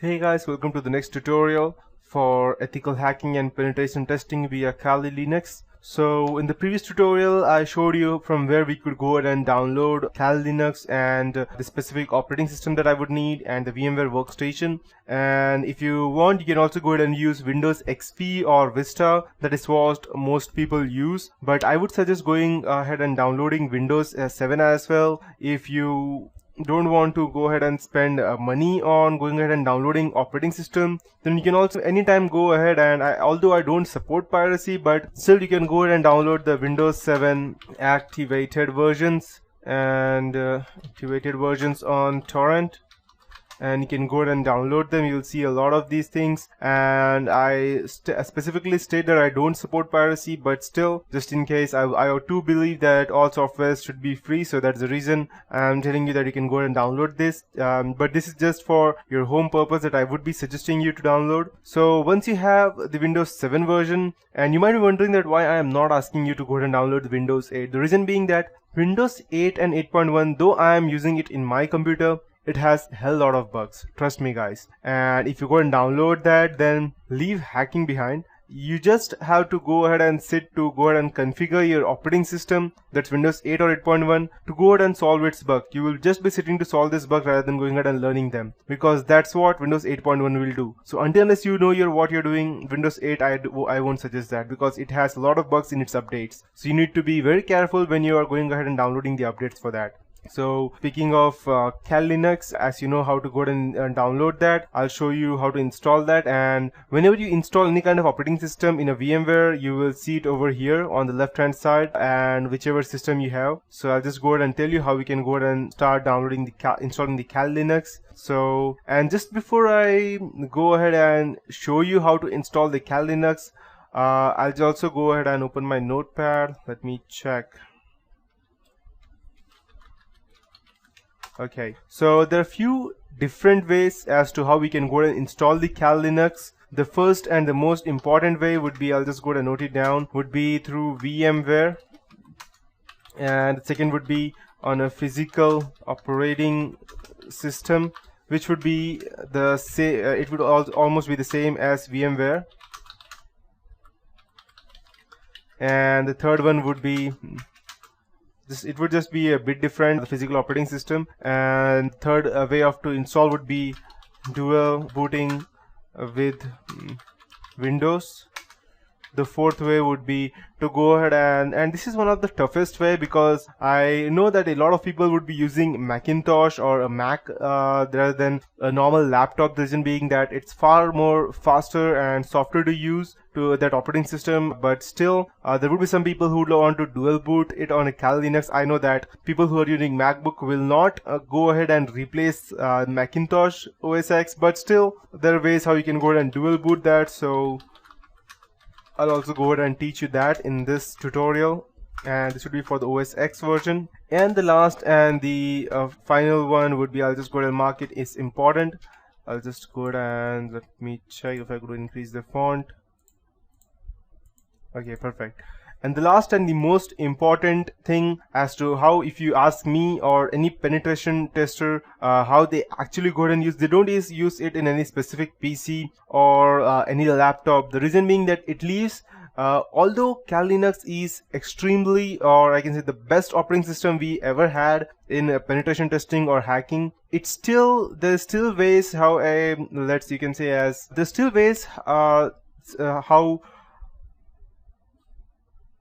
Hey guys, welcome to the next tutorial for ethical hacking and penetration testing via Kali Linux. So in the previous tutorial I showed you from where we could go ahead and download Kali Linux and the specific operating system that I would need and the VMware workstation. And if you want, you can also go ahead and use Windows XP or Vista. That is what most people use, but I would suggest going ahead and downloading Windows 7 as well. If you don't want to go ahead and spend money on going ahead and downloading operating system, then you can also anytime go ahead and although I don't support piracy, but still you can go ahead and download the Windows 7 activated versions and activated versions on torrent, and you can go ahead and download them. You'll see a lot of these things, and I specifically state that I don't support piracy, but still, just in case, I too believe that all software should be free, so that's the reason I'm telling you that you can go ahead and download this. But this is just for your home purpose that I would be suggesting you to download. So once you have the Windows 7 version, and you might be wondering that why I am not asking you to go ahead and download the Windows 8. The reason being that Windows 8 and 8.1, though I am using it in my computer, it has a hell lot of bugs, trust me guys. And if you go and download that, then leave hacking behind. You just have to go ahead and go ahead and configure your operating system, that's Windows 8 or 8.1, to go ahead and solve its bug. You will just be sitting to solve this bug rather than going ahead and learning them, because that's what Windows 8.1 will do. So unless you know what you're doing, Windows 8 I won't suggest that, because it has a lot of bugs in its updates. So you need to be very careful when you are going ahead and downloading the updates for that. So speaking of Kali Linux, as you know how to go ahead and download that, I'll show you how to install that. And whenever you install any kind of operating system in a VMware, you will see it over here on the left hand side, and whichever system you have. So I'll just go ahead and tell you how we can go ahead and start downloading installing the Kali Linux. So, and just before I go ahead and show you how to install the Kali Linux, I'll also go ahead and open my notepad. Let me check. Okay, so there are a few different ways as to how we can go and install the Kali Linux. The first and the most important way would be, I'll just go and note it down, would be through VMware, and the second would be on a physical operating system, which would be the same. It would almost be the same as VMware, and the third one would be it would just be a bit different, the physical operating system. And third way to install would be dual booting with Windows. The fourth way would be to go ahead and this is one of the toughest way, because I know that a lot of people would be using Macintosh or a Mac rather than a normal laptop. The reason being that it's far more faster and softer to use to that operating system, but still there would be some people who would want to dual boot it on a Kali Linux. I know that people who are using MacBook will not go ahead and replace Macintosh OS X, but still there are ways how you can go ahead and dual boot that. So I'll also go ahead and teach you that in this tutorial, and this would be for the OS X version. And the last and the final one would be, I'll just go ahead and mark it is important. I'll just go ahead and let me check if I could increase the font. Okay, perfect. And the last and the most important thing as to how, if you ask me or any penetration tester, how they actually go ahead and they don't use it in any specific PC or any laptop. The reason being that it leaves, although Kali Linux is extremely, or I can say the best operating system we ever had in penetration testing or hacking, there's still ways how how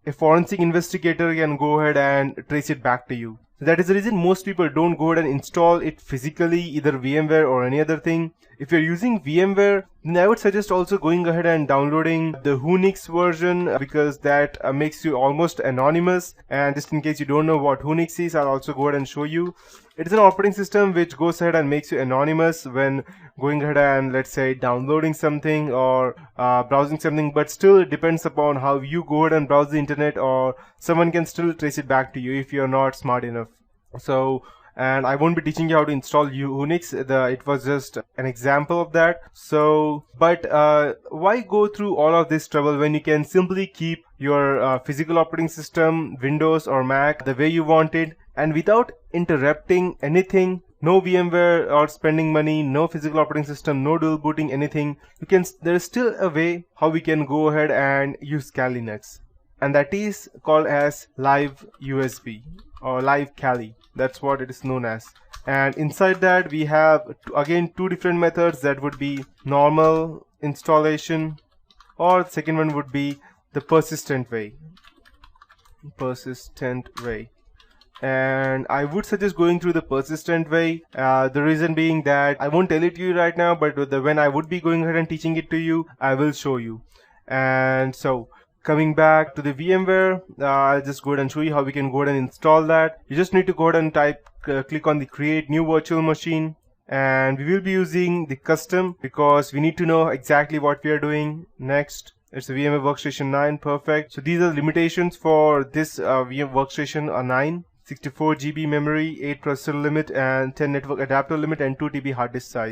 a forensic investigator can go ahead and trace it back to you. So that is the reason most people don't go ahead and install it physically, either VMware or any other thing. If you're using VMware, then I would suggest also going ahead and downloading the Whonix version, because that makes you almost anonymous. And just in case you don't know what Whonix is, I'll also go ahead and show you. It is an operating system which goes ahead and makes you anonymous when going ahead and, let's say, downloading something or browsing something, but still it depends upon how you go ahead and browse the internet, or someone can still trace it back to you if you're not smart enough. So, and I won't be teaching you how to install Whonix. It was just an example of that. So, but why go through all of this trouble when you can simply keep your physical operating system, Windows or Mac, the way you want it, and without interrupting anything no VMware or spending money, no physical operating system, no dual booting, anything, there is still a way how we can go ahead and use Kali Linux, and that is called as live USB or live Kali. That's what it is known as. And inside that we have again two different methods. That would be normal installation, or the second one would be the persistent way. And I would suggest going through the persistent way. The reason being that I won't tell it to you right now, but when I would be going ahead and teaching it to you, I will show you. And so coming back to the VMware, I'll just go ahead and show you how we can go ahead and install that. You just need to go ahead and click on the create new virtual machine, and we will be using the custom because we need to know exactly what we are doing. Next, it's a VMware Workstation 9. Perfect. So these are the limitations for this VMware Workstation are 9. 64 GB memory, 8 processor limit, and 10 network adapter limit, and 2 TB hard disk size.